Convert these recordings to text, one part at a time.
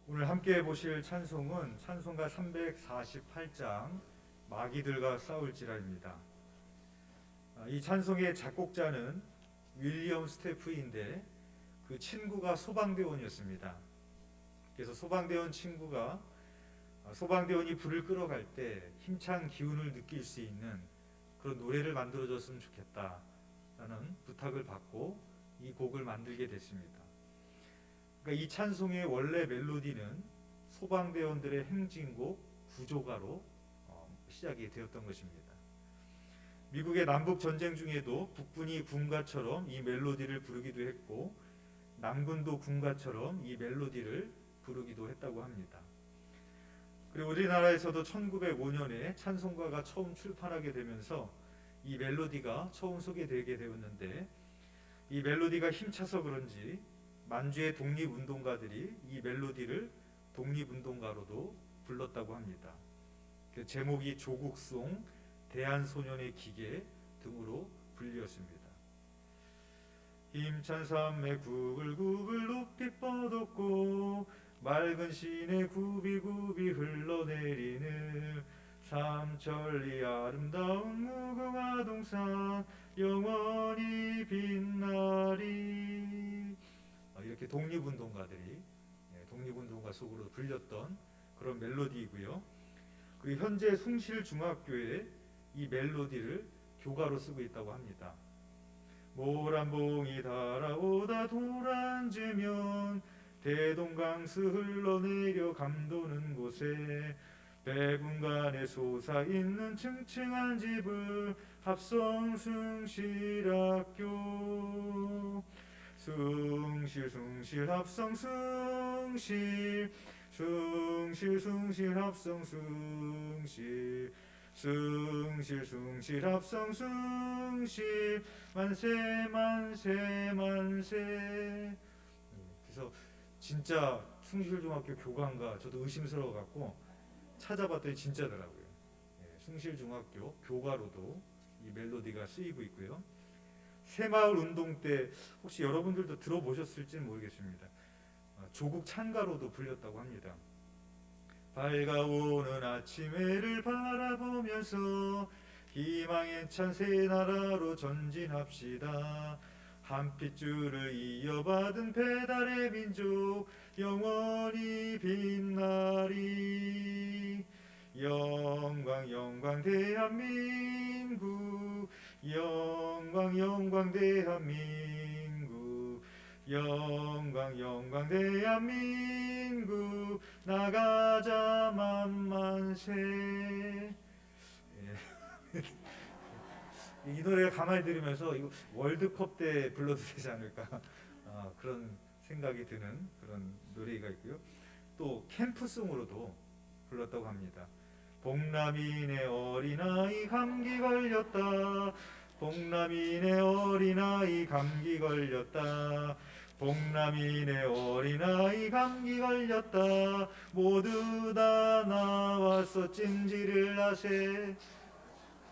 오늘 함께 보실 찬송은 찬송가 348장 마귀들과 싸울지라입니다. 이 찬송의 작곡자는 윌리엄 스태프인데 그 친구가 소방대원이었습니다. 그래서 소방대원 친구가 소방대원이 불을 끌어갈 때 힘찬 기운을 느낄 수 있는 그런 노래를 만들어줬으면 좋겠다라는 부탁을 받고 이 곡을 만들게 됐습니다. 그러니까 이 찬송의 원래 멜로디는 소방대원들의 행진곡 구조가로 시작이 되었던 것입니다. 미국의 남북 전쟁 중에도 북군이 군가처럼 이 멜로디를 부르기도 했고 남군도 군가처럼 이 멜로디를 부르기도 했다고 합니다. 그리고 우리나라에서도 1905년에 찬송가가 처음 출판하게 되면서 이 멜로디가 처음 소개되게 되었는데 이 멜로디가 힘차서 그런지 만주의 독립운동가들이 이 멜로디를 독립운동가로도 불렀다고 합니다. 그 제목이 조국송, 대한소년의 기계 등으로 불리었습니다. 힘찬 삶의 구글구글 높이 뻗었고 맑은 시내 굽이굽이 흘러내리는 삼천리 아름다운 무궁화 동산 영원히 빛나리. 이렇게 독립운동가들이 독립운동가 속으로 불렸던 그런 멜로디이고요. 그리고 현재 숭실중학교에 이 멜로디를 교가로 쓰고 있다고 합니다. 모란봉이 달아오다 도란지면 대동강스 흘러내려 감도는 곳에 백운간에 솟아있는 층층한 집을 합성숭실학교 숭실 합성 숭실 숭실 합성 숭실 숭실 합성 숭실 만세 만세 만세. 그래서 진짜 숭실중학교 교관가 저도 의심스러워 갖고 찾아봤더니 진짜더라고요. 숭실중학교 교가로도 이 멜로디가 쓰이고 있고요. 새마을 운동 때 혹시 여러분들도 들어보셨을지는 모르겠습니다. 조국 찬가로도 불렸다고 합니다. 밝아오는 아침 해를 바라보면서 희망의 찬 새 나라로 전진합시다. 한 핏줄을 이어받은 배달의 민족 영원히 빛나리. 영광 영광 대한민국 영광 영광 대한민국 영광 영광 대한민국 나가자 만만세. 이 노래 가만히 들으면서 이거 월드컵 때 불러도 되지 않을까 그런 생각이 드는 그런 노래가 있고요. 또 캠프송으로도 불렀다고 합니다. 복남이네 어린아이 감기 걸렸다. 복남이네 어린아이 감기 걸렸다. 복남이네 어린아이 감기 걸렸다. 모두 다 나와서 찜질을 하세.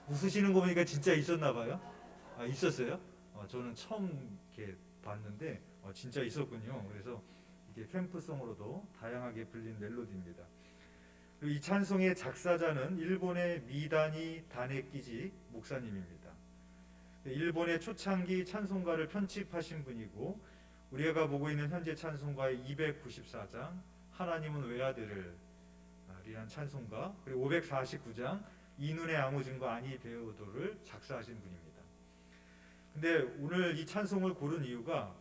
웃으시는 거 보니까 진짜 있었나 봐요. 있었어요? 저는 처음 이렇게 봤는데 진짜 있었군요. 그래서 이게 캠프송으로도 다양하게 불린 멜로디입니다. 이 찬송의 작사자는 일본의 미다니 다네키지 목사님입니다. 일본의 초창기 찬송가를 편집하신 분이고 우리가 보고 있는 현재 찬송가의 294장 하나님은 외아들을 이란 찬송가 그리고 549장 이눈의 아무진과 아니 베오도를 작사하신 분입니다. 근데 오늘 이 찬송을 고른 이유가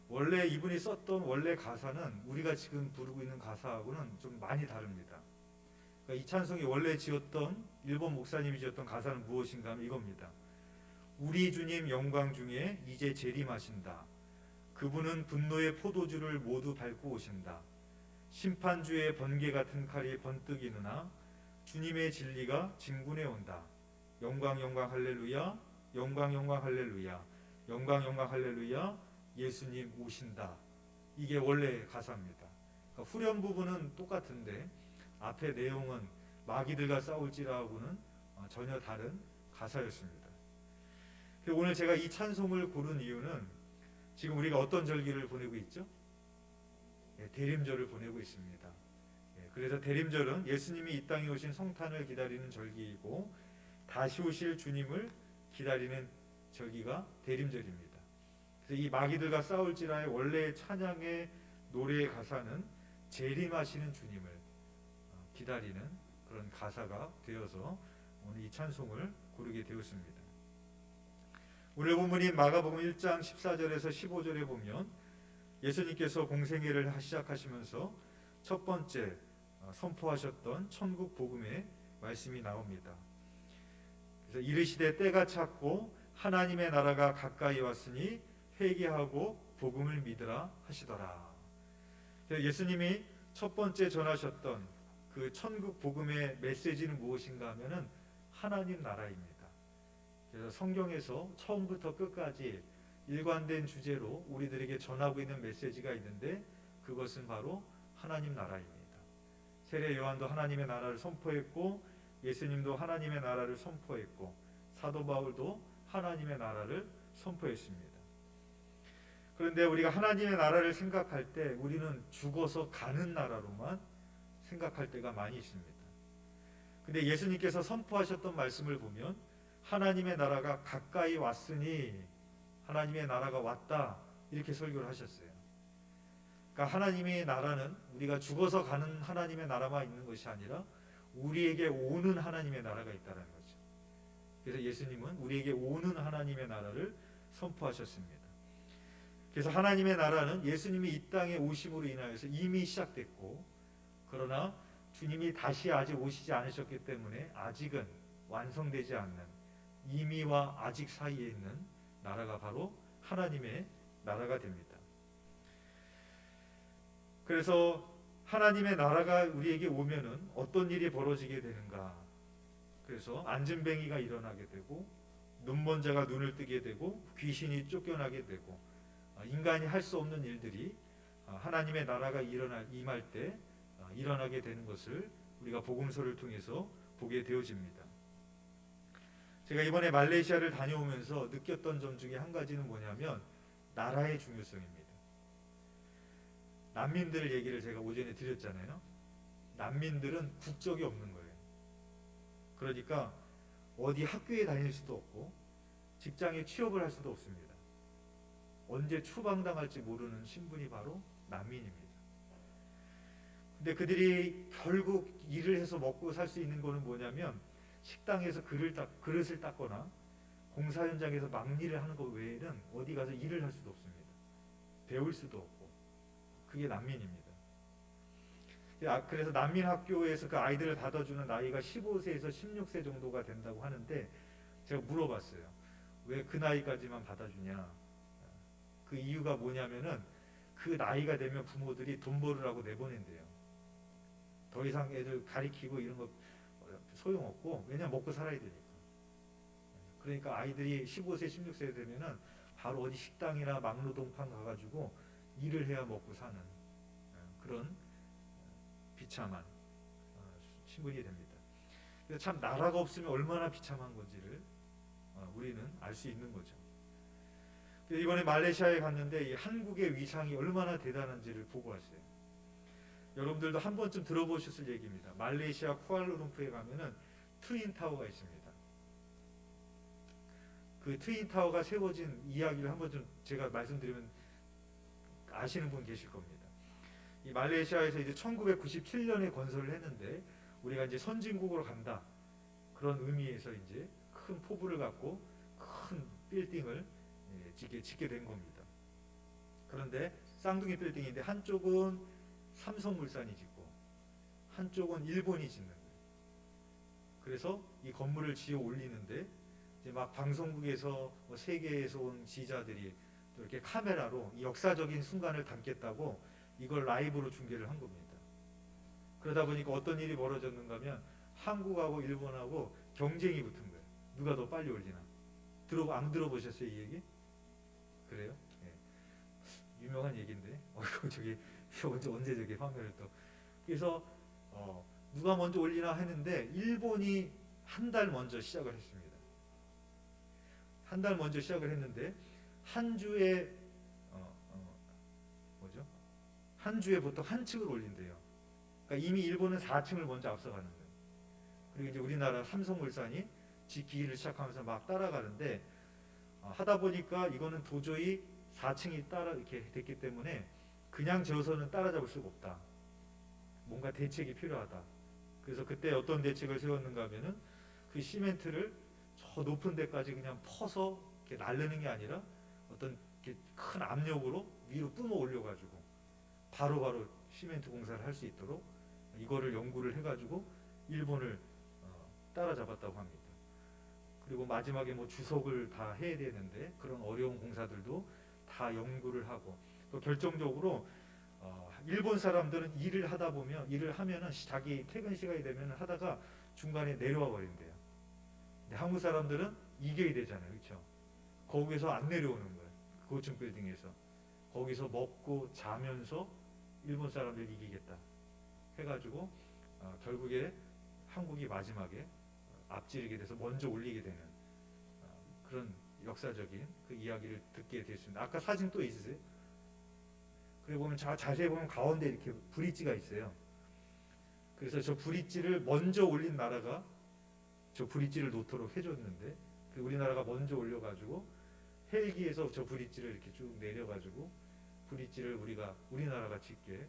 원래 이분이 썼던 원래 가사는 우리가 지금 부르고 있는 가사하고는 좀 많이 다릅니다. 그러니까 이 찬송이 원래 지었던 일본 목사님이 지었던 가사는 무엇인가 하면 이겁니다. 우리 주님 영광 중에 이제 재림하신다. 그분은 분노의 포도주를 모두 밟고 오신다. 심판주의 번개 같은 칼이 번뜩이느나 주님의 진리가 진군해 온다. 영광 영광 할렐루야 영광 영광 할렐루야 영광 영광 할렐루야 예수님 오신다. 이게 원래 가사입니다. 그러니까 후렴 부분은 똑같은데 앞에 내용은 마귀들과 싸울지라고는 전혀 다른 가사였습니다. 오늘 제가 이 찬송을 고른 이유는 지금 우리가 어떤 절기를 보내고 있죠? 대림절을 보내고 있습니다. 그래서 대림절은 예수님이 이 땅에 오신 성탄을 기다리는 절기이고 다시 오실 주님을 기다리는 절기가 대림절입니다. 그래서 이 마귀들과 싸울지라의 원래의 찬양의 노래의 가사는 재림하시는 주님을 기다리는 그런 가사가 되어서 오늘 이 찬송을 고르게 되었습니다. 오늘 본문인 마가복음 1장 14절에서 15절에 보면 예수님께서 공생애를 시작하시면서 첫 번째 선포하셨던 천국 복음의 말씀이 나옵니다. 그래서 이르시되 때가 찼고 하나님의 나라가 가까이 왔으니 회개하고 복음을 믿으라 하시더라. 예수님이 첫 번째 전하셨던 그 천국 복음의 메시지는 무엇인가 하면은 하나님 나라입니다. 그래서 성경에서 처음부터 끝까지 일관된 주제로 우리들에게 전하고 있는 메시지가 있는데 그것은 바로 하나님 나라입니다. 세례 요한도 하나님의 나라를 선포했고 예수님도 하나님의 나라를 선포했고 사도 바울도 하나님의 나라를 선포했습니다. 그런데 우리가 하나님의 나라를 생각할 때 우리는 죽어서 가는 나라로만 생각할 때가 많이 있습니다. 근데 예수님께서 선포하셨던 말씀을 보면 하나님의 나라가 가까이 왔으니 하나님의 나라가 왔다 이렇게 설교를 하셨어요. 그러니까 하나님의 나라는 우리가 죽어서 가는 하나님의 나라만 있는 것이 아니라 우리에게 오는 하나님의 나라가 있다는 거죠. 그래서 예수님은 우리에게 오는 하나님의 나라를 선포하셨습니다. 그래서 하나님의 나라는 예수님이 이 땅에 오심으로 인하여서 이미 시작됐고 그러나 주님이 다시 아직 오시지 않으셨기 때문에 아직은 완성되지 않는 이미와 아직 사이에 있는 나라가 바로 하나님의 나라가 됩니다. 그래서 하나님의 나라가 우리에게 오면은 어떤 일이 벌어지게 되는가? 그래서 앉은뱅이가 일어나게 되고 눈먼 자가 눈을 뜨게 되고 귀신이 쫓겨나게 되고 인간이 할 수 없는 일들이 하나님의 나라가 임할 때 일어나게 되는 것을 우리가 복음서를 통해서 보게 되어집니다. 제가 이번에 말레이시아를 다녀오면서 느꼈던 점 중에 한 가지는 뭐냐면 나라의 중요성입니다. 난민들 얘기를 제가 오전에 드렸잖아요. 난민들은 국적이 없는 거예요. 그러니까 어디 학교에 다닐 수도 없고 직장에 취업을 할 수도 없습니다. 언제 추방당할지 모르는 신분이 바로 난민입니다. 근데 그들이 결국 일을 해서 먹고 살 수 있는 거는 뭐냐면 식당에서 그릇을 닦거나 공사 현장에서 막일을 하는 것 외에는 어디 가서 일을 할 수도 없습니다. 배울 수도 없고 그게 난민입니다. 그래서 난민 학교에서 그 아이들을 받아주는 나이가 15세에서 16세 정도가 된다고 하는데 제가 물어봤어요. 왜 그 나이까지만 받아주냐? 그 이유가 뭐냐면은 그 나이가 되면 부모들이 돈 벌으라고 내보낸대요. 더 이상 애들 가리키고 이런 거 소용없고 왜냐면 먹고 살아야 되니까. 그러니까 아이들이 15세, 16세 되면은 바로 어디 식당이나 막노동판 가가지고 일을 해야 먹고 사는 그런 비참한 신분이 됩니다. 그래서 참 나라가 없으면 얼마나 비참한 건지를 우리는 알 수 있는 거죠. 이번에 말레이시아에 갔는데 이 한국의 위상이 얼마나 대단한지를 보고 왔어요. 여러분들도 한 번쯤 들어보셨을 얘기입니다. 말레이시아 쿠알라룸푸르에 가면은 트윈타워가 있습니다. 그 트윈타워가 세워진 이야기를 한 번 좀 제가 말씀드리면 아시는 분 계실 겁니다. 이 말레이시아에서 이제 1997년에 건설을 했는데 우리가 이제 선진국으로 간다 그런 의미에서 이제 큰 포부를 갖고 큰 빌딩을 짓게 된 겁니다. 그런데 쌍둥이 빌딩인데 한쪽은 삼성물산이 짓고 한쪽은 일본이 짓는 거예요. 그래서 이 건물을 지어 올리는데 이제 막 방송국에서 세계에서 온 지자들이 또 이렇게 카메라로 이 역사적인 순간을 담겠다고 이걸 라이브로 중계를 한 겁니다. 그러다 보니까 어떤 일이 벌어졌는가 하면 한국하고 일본하고 경쟁이 붙은 거예요. 누가 더 빨리 올리나. 안 들어보셨어요 이 얘기? 그래요? 예. 유명한 얘기인데 저기 언제 저기 화면을 또 그래서 누가 먼저 올리나 했는데 일본이 한 달 먼저 시작을 했습니다. 한 달 먼저 시작을 했는데 한 주에 한 주에 보통 한 층을 올린대요. 그러니까 이미 일본은 4층을 먼저 앞서가는 거예요. 그리고 이제 우리나라 삼성물산이 짓기를 시작하면서 막 따라가는데 하다 보니까 이거는 도저히 4층이 따라 이렇게 됐기 때문에 그냥 지어서는 따라잡을 수가 없다. 뭔가 대책이 필요하다. 그래서 그때 어떤 대책을 세웠는가 하면은 그 시멘트를 저 높은 데까지 그냥 퍼서 이렇게 날르는 게 아니라 어떤 이렇게 큰 압력으로 위로 뿜어 올려가지고 바로바로 시멘트 공사를 할 수 있도록 이거를 연구를 해가지고 일본을 따라잡았다고 합니다. 그리고 마지막에 뭐 주석을 다 해야 되는데 그런 어려운 공사들도 다 연구를 하고 또 결정적으로 일본 사람들은 일을 하다 보면 일을 하면은 자기 퇴근 시간이 되면 하다가 중간에 내려와 버린대요. 근데 한국 사람들은 이겨야 되잖아요, 그렇죠? 거기서 안 내려오는 거예요. 고층 빌딩에서 거기서 먹고 자면서 일본 사람들 이기겠다 해가지고 결국에 한국이 마지막에 앞지르게 돼서 먼저 올리게 되는 그런 역사적인 그 이야기를 듣게 됐습니다. 아까 사진 또 있으세요? 그래 보면 자세히 보면 가운데 이렇게 브릿지가 있어요. 그래서 저 브릿지를 먼저 올린 나라가 저 브릿지를 놓도록 해줬는데 그 우리나라가 먼저 올려가지고 헬기에서 저 브릿지를 이렇게 쭉 내려가지고 브릿지를 우리나라가 짓게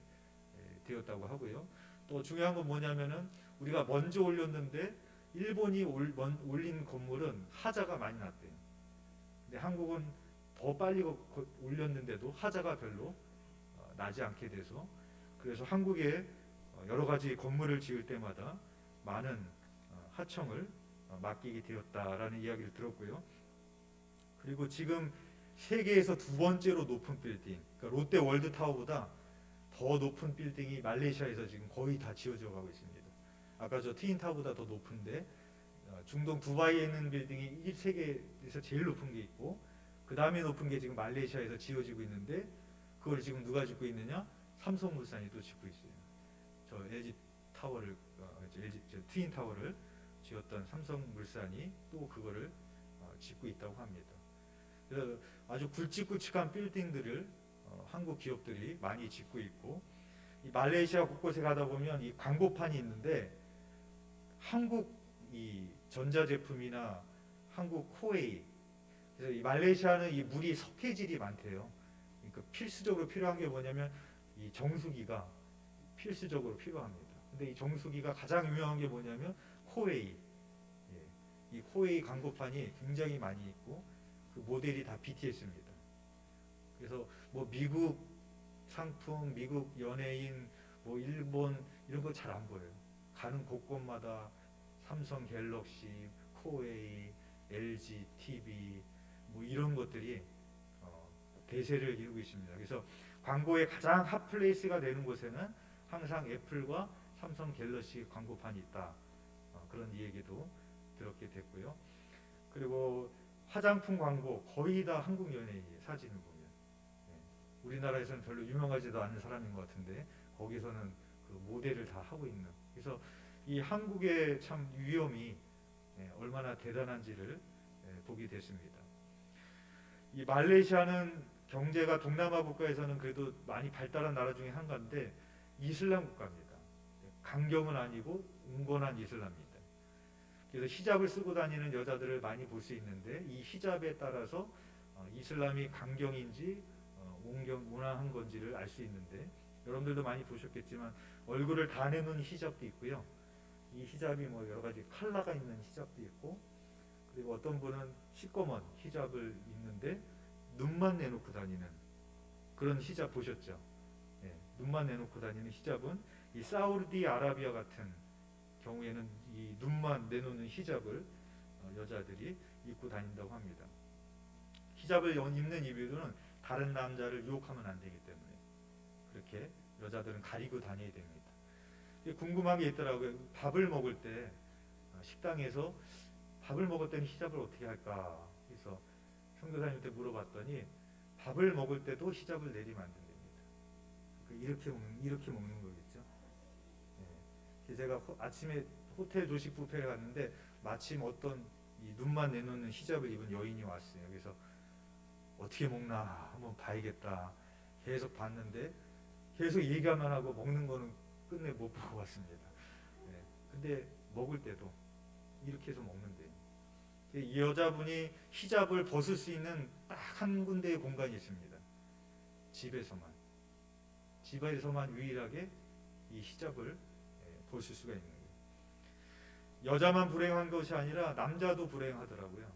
되었다고 하고요. 또 중요한 건 뭐냐면은 우리가 먼저 올렸는데 일본이 올린 건물은 하자가 많이 났대요. 근데 한국은 더 빨리 올렸는데도 하자가 별로 나지 않게 돼서 그래서 한국에 여러 가지 건물을 지을 때마다 많은 하청을 맡기게 되었다라는 이야기를 들었고요. 그리고 지금 세계에서 두 번째로 높은 빌딩, 그러니까 롯데 월드타워보다 더 높은 빌딩이 말레이시아에서 지금 거의 다 지어져 가고 있습니다. 아까 저 트윈타워보다 더 높은데 중동 두바이에 있는 빌딩이 세계에서 제일 높은 게 있고 그 다음에 높은 게 지금 말레이시아에서 지어지고 있는데 그걸 지금 누가 짓고 있느냐? 삼성물산이 또 짓고 있어요. 저 LG 타워를 트윈 타워를 지었던 삼성물산이 또 그거를 짓고 있다고 합니다. 그래서 아주 굵직굵직한 빌딩들을 한국 기업들이 많이 짓고 있고 이 말레이시아 곳곳에 가다 보면 이 광고판이 있는데 한국 이 전자제품이나 한국 코웨이 그래서 이 말레이시아는 이 물이 석회질이 많대요. 그러니까 필수적으로 필요한 게 뭐냐면 이 정수기가 필수적으로 필요합니다. 근데 이 정수기가 가장 유명한 게 뭐냐면 코웨이. 이 코웨이 광고판이 굉장히 많이 있고 그 모델이 다 BTS입니다. 그래서 뭐 미국 상품, 미국 연예인, 뭐 일본 이런 거 잘 안 보여요. 가는 곳곳마다 삼성 갤럭시, 코웨이, LG TV 뭐 이런 것들이 대세를 이루고 있습니다. 그래서 광고의 가장 핫플레이스가 되는 곳에는 항상 애플과 삼성 갤럭시 광고판이 있다. 그런 얘기도 들었게 됐고요. 그리고 화장품 광고 거의 다 한국 연예인이에요. 사진을 보면. 우리나라에서는 별로 유명하지도 않은 사람인 것 같은데 거기서는 그 모델을 다 하고 있는. 그래서 이 한국의 참 위엄이 얼마나 대단한지를 보게 됐습니다. 이 말레이시아는 경제가 동남아 국가에서는 그래도 많이 발달한 나라 중에 한 가운데 이슬람 국가입니다. 강경은 아니고 온건한 이슬람입니다. 그래서 히잡을 쓰고 다니는 여자들을 많이 볼 수 있는데 이 히잡에 따라서 이슬람이 강경인지 온화한 건지를 알 수 있는데 여러분들도 많이 보셨겠지만 얼굴을 다 내놓은 히잡도 있고요. 이 히잡이 뭐 여러 가지 컬러가 있는 히잡도 있고 그리고 어떤 분은 시꺼먼 히잡을 입는데 눈만 내놓고 다니는 그런 히잡 보셨죠? 눈만 내놓고 다니는 히잡은 이 사우디아라비아 같은 경우에는 이 눈만 내놓는 히잡을 여자들이 입고 다닌다고 합니다. 히잡을 입는 이유는 다른 남자를 유혹하면 안 되기 때문에 그렇게 여자들은 가리고 다녀야 됩니다. 궁금한 게 있더라고요. 밥을 먹을 때 식당에서 밥을 먹을 때는 히잡을 어떻게 할까? 그래서 선교사님한테 물어봤더니 밥을 먹을 때도 히잡을 내리면 안 된답니다. 이렇게 먹는 거겠죠. 제가 아침에 호텔 조식 뷔페를 갔는데 마침 어떤 이 눈만 내놓는 히잡을 입은 여인이 왔어요. 그래서 어떻게 먹나 한번 봐야겠다. 계속 봤는데 계속 얘기만 하고 먹는 거는 끝내 못 보고 왔습니다. 네. 근데 먹을 때도 이렇게 해서 먹는데 이 여자분이 히잡을 벗을 수 있는 딱 한 군데의 공간이 있습니다. 집에서만 유일하게 이 히잡을 벗을 수가 있는 거예요. 여자만 불행한 것이 아니라 남자도 불행하더라고요.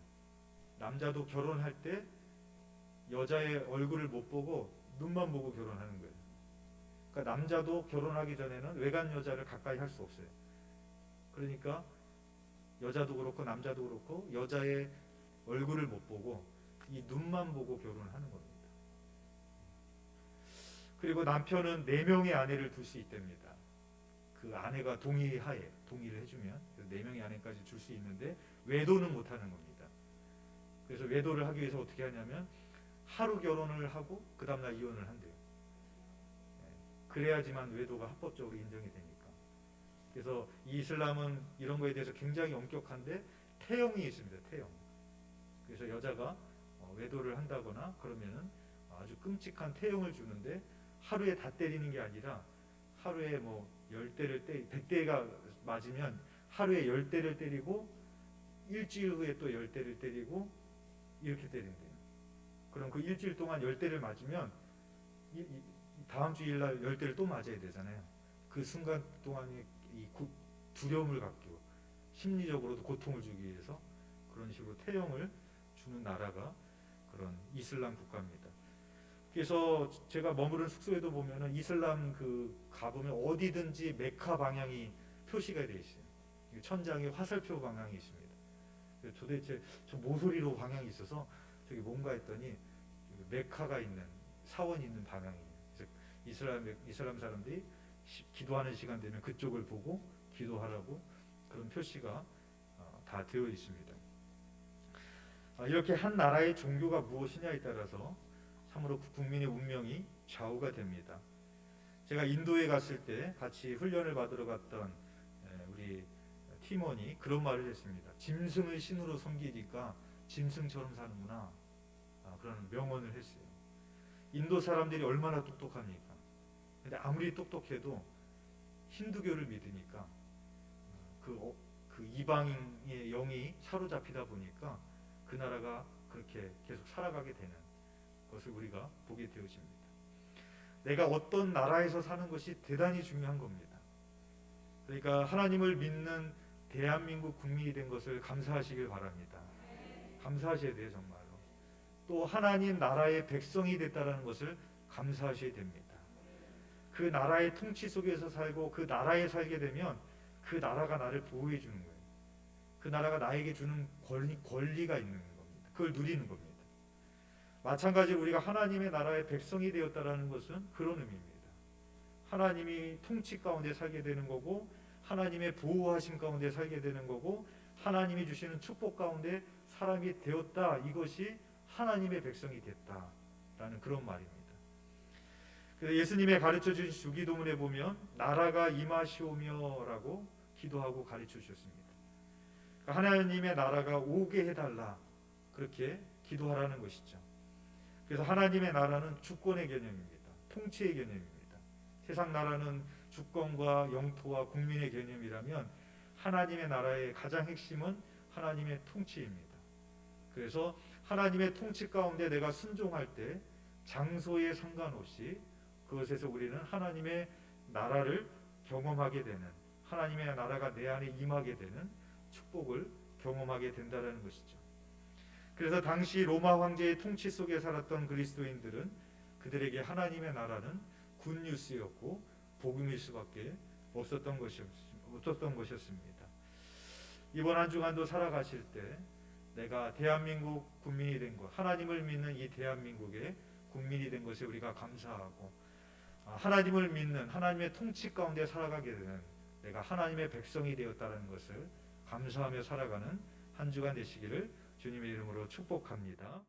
남자도 결혼할 때 여자의 얼굴을 못 보고 눈만 보고 결혼하는 거예요. 그러니까 남자도 결혼하기 전에는 외간 여자를 가까이 할 수 없어요. 그러니까 여자도 그렇고 남자도 그렇고 여자의 얼굴을 못 보고 이 눈만 보고 결혼하는 겁니다. 그리고 남편은 4명의 아내를 둘 수 있답니다. 그 아내가 동의를 해주면 4명의 아내까지 줄 수 있는데 외도는 못하는 겁니다. 그래서 외도를 하기 위해서 어떻게 하냐면 하루 결혼을 하고 그 다음날 이혼을 한대요. 그래야지만 외도가 합법적으로 인정이 되니까. 그래서 이슬람은 이런 거에 대해서 굉장히 엄격한데 태형이 있습니다. 태형. 그래서 여자가 외도를 한다거나 그러면은 아주 끔찍한 태형을 주는데 하루에 다 때리는 게 아니라 하루에 뭐 100대가 맞으면 하루에 10대를 때리고 일주일 후에 또 10대를 때리고 이렇게 때린대요. 그럼 그 일주일 동안 10대를 맞으면 다음 주일날 10대를 또 맞아야 되잖아요. 그 순간 동안에 이 두려움을 갖고 심리적으로도 고통을 주기 위해서 그런 식으로 태형을 주는 나라가 그런 이슬람 국가입니다. 그래서 제가 머무른 숙소에도 보면은 이슬람 가보면 어디든지 메카 방향이 표시가 되어 있어요. 천장에 화살표 방향이 있습니다. 도대체 저 모서리로 방향이 있어서 저기 뭔가 했더니 메카가 있는 사원이 있는 방향이에요. 그래서 이슬람 사람들이 기도하는 시간 되면 그쪽을 보고 기도하라고 그런 표시가 다 되어 있습니다. 이렇게 한 나라의 종교가 무엇이냐에 따라서 참으로 국민의 운명이 좌우가 됩니다. 제가 인도에 갔을 때 같이 훈련을 받으러 갔던 우리 팀원이 그런 말을 했습니다. 짐승을 신으로 섬기니까 짐승처럼 사는구나. 그런 명언을 했어요. 인도 사람들이 얼마나 똑똑합니까? 근데 아무리 똑똑해도 힌두교를 믿으니까 그 이방인의 영이 사로잡히다 보니까 그 나라가 그렇게 계속 살아가게 되는 것을 우리가 보게 되어집니다. 내가 어떤 나라에서 사는 것이 대단히 중요한 겁니다. 그러니까 하나님을 믿는 대한민국 국민이 된 것을 감사하시길 바랍니다. 감사하셔야 돼요, 정말로. 또 하나님 나라의 백성이 됐다는 것을 감사하셔야 됩니다. 그 나라의 통치 속에서 살고 그 나라에 살게 되면 그 나라가 나를 보호해 주는 거예요. 그 나라가 나에게 주는 권리가 있는 겁니다. 그걸 누리는 겁니다. 마찬가지로 우리가 하나님의 나라의 백성이 되었다는 것은 그런 의미입니다. 하나님이 통치 가운데 살게 되는 거고 하나님의 보호하심 가운데 살게 되는 거고 하나님이 주시는 축복 가운데 사람이 되었다. 이것이 하나님의 백성이 됐다라는 그런 말입니다. 예수님의 가르쳐 주신 주기도문에 보면 나라가 임하시오며라고 기도하고 가르쳐 주셨습니다. 하나님의 나라가 오게 해달라 그렇게 기도하라는 것이죠. 그래서 하나님의 나라는 주권의 개념입니다. 통치의 개념입니다. 세상 나라는 주권과 영토와 국민의 개념이라면 하나님의 나라의 가장 핵심은 하나님의 통치입니다. 그래서 하나님의 통치 가운데 내가 순종할 때 장소에 상관없이 그것에서 우리는 하나님의 나라를 경험하게 되는 하나님의 나라가 내 안에 임하게 되는 축복을 경험하게 된다는 것이죠. 그래서 당시 로마 황제의 통치 속에 살았던 그리스도인들은 그들에게 하나님의 나라는 굿뉴스였고 복음일 수밖에 없었던 것이었습니다. 이번 한 주간도 살아가실 때 내가 대한민국 국민이 된 것, 하나님을 믿는 이 대한민국의 국민이 된 것에 우리가 감사하고 하나님을 믿는 하나님의 통치 가운데 살아가게 되는 내가 하나님의 백성이 되었다는 것을 감사하며 살아가는 한 주간 되시기를 주님의 이름으로 축복합니다.